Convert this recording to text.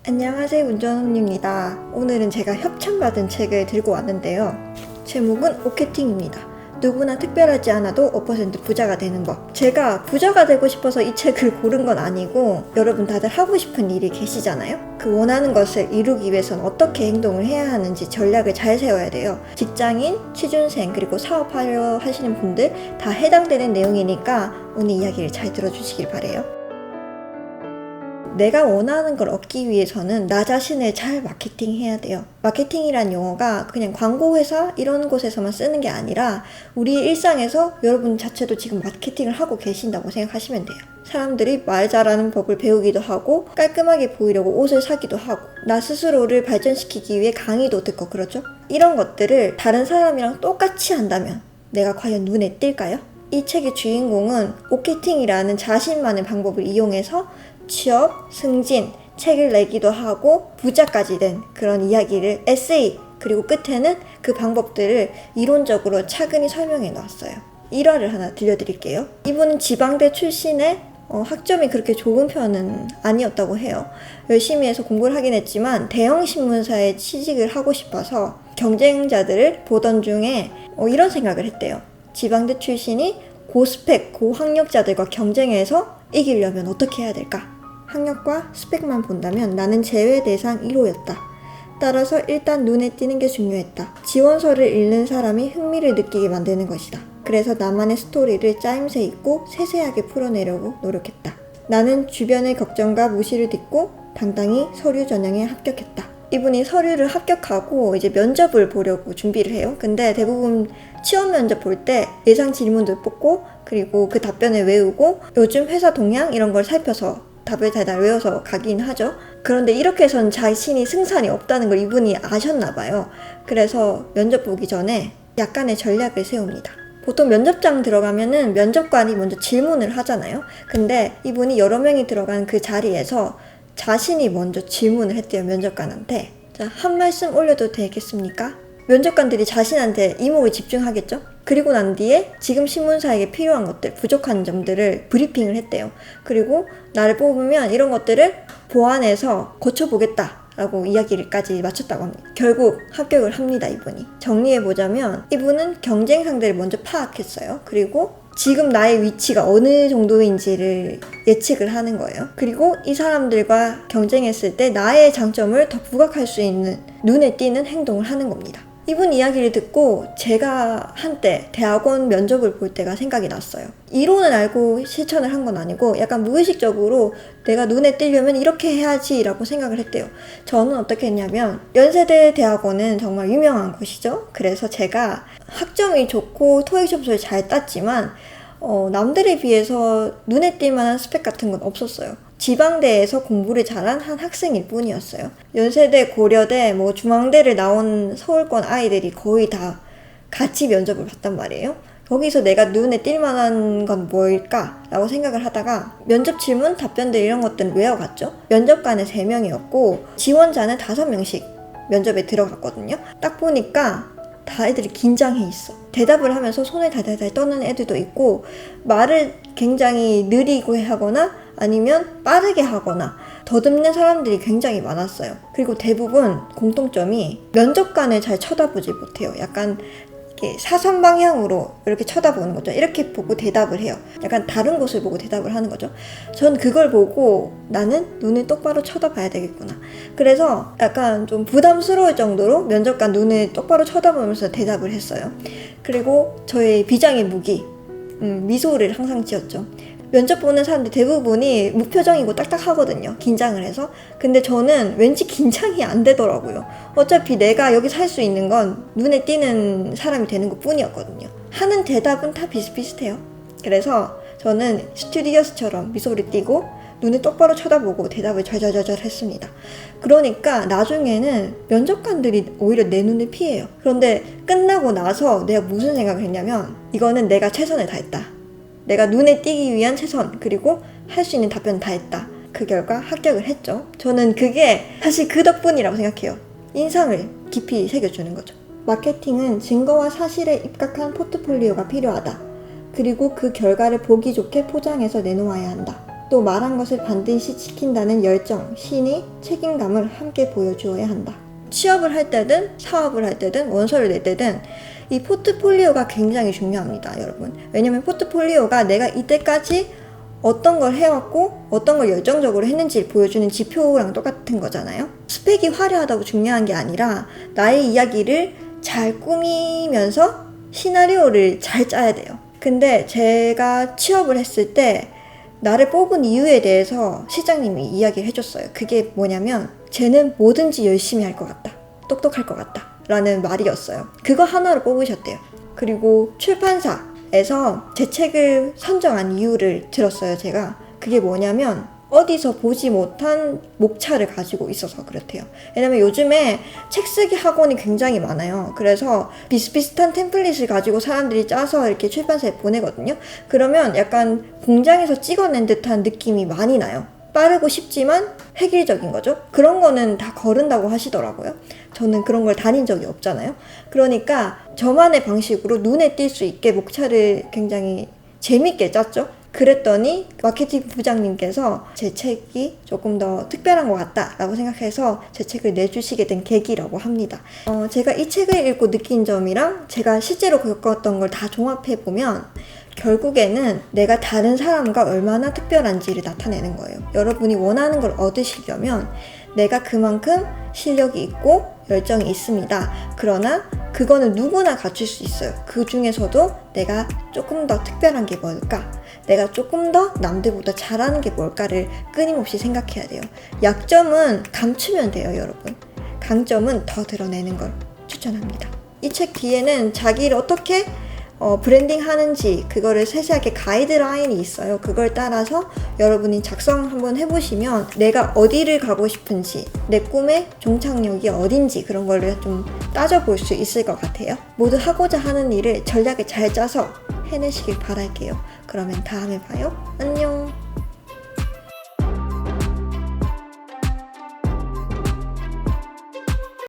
안녕하세요, 운전입니다. 오늘은 제가 협찬받은 책을 들고 왔는데요. 제목은 오케팅입니다. 누구나 특별하지 않아도 5% 부자가 되는 법. 제가 부자가 되고 싶어서 이 책을 고른 건 아니고 여러분 다들 하고 싶은 일이 계시잖아요? 그 원하는 것을 이루기 위해선 어떻게 행동을 해야 하는지 전략을 잘 세워야 돼요. 직장인, 취준생, 그리고 사업하려 하시는 분들 다 해당되는 내용이니까 오늘 이야기를 잘 들어주시길 바래요. 내가 원하는 걸 얻기 위해서는 나 자신을 잘 마케팅해야 돼요. 마케팅이란 용어가 그냥 광고회사 이런 곳에서만 쓰는 게 아니라 우리 일상에서 여러분 자체도 지금 마케팅을 하고 계신다고 생각하시면 돼요. 사람들이 말 잘하는 법을 배우기도 하고 깔끔하게 보이려고 옷을 사기도 하고 나 스스로를 발전시키기 위해 강의도 듣고 그러죠. 이런 것들을 다른 사람이랑 똑같이 한다면 내가 과연 눈에 띌까요? 이 책의 주인공은 오케팅이라는 자신만의 방법을 이용해서 취업, 승진, 책을 내기도 하고 부자까지 된 그런 이야기를 에세이 그리고 끝에는 그 방법들을 이론적으로 차근히 설명해 놓았어요. 일화를 하나 들려드릴게요. 이분은 지방대 출신의 학점이 그렇게 좋은 편은 아니었다고 해요. 열심히 해서 공부를 하긴 했지만 대형 신문사에 취직을 하고 싶어서 경쟁자들을 보던 중에 이런 생각을 했대요. 지방대 출신이 고스펙, 고학력자들과 경쟁해서 이기려면 어떻게 해야 될까? 학력과 스펙만 본다면 나는 제외 대상 1호였다. 따라서 일단 눈에 띄는 게 중요했다. 지원서를 읽는 사람이 흥미를 느끼게 만드는 것이다. 그래서 나만의 스토리를 짜임새 있고 세세하게 풀어내려고 노력했다. 나는 주변의 걱정과 무시를 딛고 당당히 서류 전형에 합격했다. 이분이 서류를 합격하고 이제 면접을 보려고 준비를 해요. 근데 대부분 취업 면접 볼 때 예상 질문도 뽑고 그리고 그 답변을 외우고 요즘 회사 동향 이런 걸 살펴서 답을 잘 외워서 가긴 하죠. 그런데 이렇게 해서는 자신이 승산이 없다는 걸 이분이 아셨나봐요. 그래서 면접 보기 전에 약간의 전략을 세웁니다. 보통 면접장 들어가면은 면접관이 먼저 질문을 하잖아요. 근데 이분이 여러 명이 들어간 그 자리에서 자신이 먼저 질문을 했대요, 면접관한테. 자, 한 말씀 올려도 되겠습니까? 면접관들이 자신한테 이목을 집중하겠죠? 그리고 난 뒤에 지금 신문사에게 필요한 것들, 부족한 점들을 브리핑을 했대요. 그리고 나를 뽑으면 이런 것들을 보완해서 고쳐보겠다 라고 이야기를까지 마쳤다고 합니다. 결국 합격을 합니다, 이분이. 정리해보자면 이분은 경쟁 상대를 먼저 파악했어요. 그리고 지금 나의 위치가 어느 정도인지를 예측을 하는 거예요. 그리고 이 사람들과 경쟁했을 때 나의 장점을 더 부각할 수 있는 눈에 띄는 행동을 하는 겁니다. 이분 이야기를 듣고 제가 한때 대학원 면접을 볼 때가 생각이 났어요. 이론은 알고 실천을 한 건 아니고 약간 무의식적으로 내가 눈에 띄려면 이렇게 해야지 라고 생각을 했대요. 저는 어떻게 했냐면 연세대 대학원은 정말 유명한 곳이죠. 그래서 제가 학점이 좋고 토익 점수를 잘 땄지만 남들에 비해서 눈에 띌 만한 스펙 같은 건 없었어요. 지방대에서 공부를 잘한 한 학생일 뿐이었어요. 연세대, 고려대, 중앙대를 나온 서울권 아이들이 거의 다 같이 면접을 봤단 말이에요. 거기서 내가 눈에 띌 만한 건 뭘까? 라고 생각을 하다가 면접 질문, 답변들 이런 것들은 외워갔죠. 면접관은 3명이었고 지원자는 5명씩 면접에 들어갔거든요. 딱 보니까 다 애들이 긴장해 있어. 대답을 하면서 손을 달달달 떠는 애들도 있고 말을 굉장히 느리게 하거나 아니면 빠르게 하거나 더듬는 사람들이 굉장히 많았어요. 그리고 대부분 공통점이 면접관을 잘 쳐다보지 못해요. 약간 이렇게 사선 방향으로 이렇게 쳐다보는 거죠. 이렇게 보고 대답을 해요. 약간 다른 곳을 보고 대답을 하는 거죠. 전 그걸 보고 나는 눈을 똑바로 쳐다봐야 되겠구나. 그래서 약간 좀 부담스러울 정도로 면접관 눈을 똑바로 쳐다보면서 대답을 했어요. 그리고 저의 비장의 무기, 미소를 항상 지었죠. 면접 보는 사람들 대부분이 무표정이고 딱딱하거든요. 긴장을 해서. 근데 저는 왠지 긴장이 안 되더라고요. 어차피 내가 여기서 할 수 있는 건 눈에 띄는 사람이 되는 것 뿐이었거든요. 하는 대답은 다 비슷비슷해요. 그래서 저는 스튜디오스처럼 미소를 띠고 눈을 똑바로 쳐다보고 대답을 절절절절 했습니다. 그러니까 나중에는 면접관들이 오히려 내 눈을 피해요. 그런데 끝나고 나서 내가 무슨 생각을 했냐면 이거는 내가 최선을 다했다. 내가 눈에 띄기 위한 최선, 그리고 할 수 있는 답변 다 했다. 그 결과 합격을 했죠. 저는 그게 사실 그 덕분이라고 생각해요. 인상을 깊이 새겨주는 거죠. 마케팅은 증거와 사실에 입각한 포트폴리오가 필요하다. 그리고 그 결과를 보기 좋게 포장해서 내놓아야 한다. 또 말한 것을 반드시 지킨다는 열정, 신의, 책임감을 함께 보여주어야 한다. 취업을 할 때든 사업을 할 때든 원서를 낼 때든 이 포트폴리오가 굉장히 중요합니다, 여러분. 왜냐면 포트폴리오가 내가 이때까지 어떤 걸 해왔고 어떤 걸 열정적으로 했는지를 보여주는 지표랑 똑같은 거잖아요. 스펙이 화려하다고 중요한 게 아니라 나의 이야기를 잘 꾸미면서 시나리오를 잘 짜야 돼요. 근데 제가 취업을 했을 때 나를 뽑은 이유에 대해서 실장님이 이야기를 해줬어요. 그게 뭐냐면 쟤는 뭐든지 열심히 할 것 같다. 똑똑할 것 같다. 라는 말이었어요. 그거 하나로 뽑으셨대요. 그리고 출판사에서 제 책을 선정한 이유를 들었어요, 제가. 그게 뭐냐면 어디서 보지 못한 목차를 가지고 있어서 그렇대요. 왜냐면 요즘에 책 쓰기 학원이 굉장히 많아요. 그래서 비슷비슷한 템플릿을 가지고 사람들이 짜서 이렇게 출판사에 보내거든요. 그러면 약간 공장에서 찍어낸 듯한 느낌이 많이 나요. 빠르고 쉽지만 획일적인 거죠. 그런 거는 다 거른다고 하시더라고요. 저는 그런 걸 다닌 적이 없잖아요. 그러니까 저만의 방식으로 눈에 띌 수 있게 목차를 굉장히 재밌게 짰죠. 그랬더니 마케팅 부장님께서 제 책이 조금 더 특별한 것 같다라고 생각해서 제 책을 내주시게 된 계기라고 합니다. 제가 이 책을 읽고 느낀 점이랑 제가 실제로 겪었던 걸 다 종합해보면 결국에는 내가 다른 사람과 얼마나 특별한지를 나타내는 거예요. 여러분이 원하는 걸 얻으시려면 내가 그만큼 실력이 있고 열정이 있습니다. 그러나 그거는 누구나 갖출 수 있어요. 그 중에서도 내가 조금 더 특별한 게 뭘까? 내가 조금 더 남들보다 잘하는 게 뭘까를 끊임없이 생각해야 돼요. 약점은 감추면 돼요, 여러분. 강점은 더 드러내는 걸 추천합니다. 이 책 뒤에는 자기를 어떻게 브랜딩 하는지 그거를 세세하게 가이드라인이 있어요. 그걸 따라서 여러분이 작성 한번 해보시면 내가 어디를 가고 싶은지 내 꿈의 종착역이 어딘지 그런 거를 좀 따져볼 수 있을 것 같아요. 모두 하고자 하는 일을 전략을 잘 짜서 해내시길 바랄게요. 그러면 다음에 봐요. 안녕.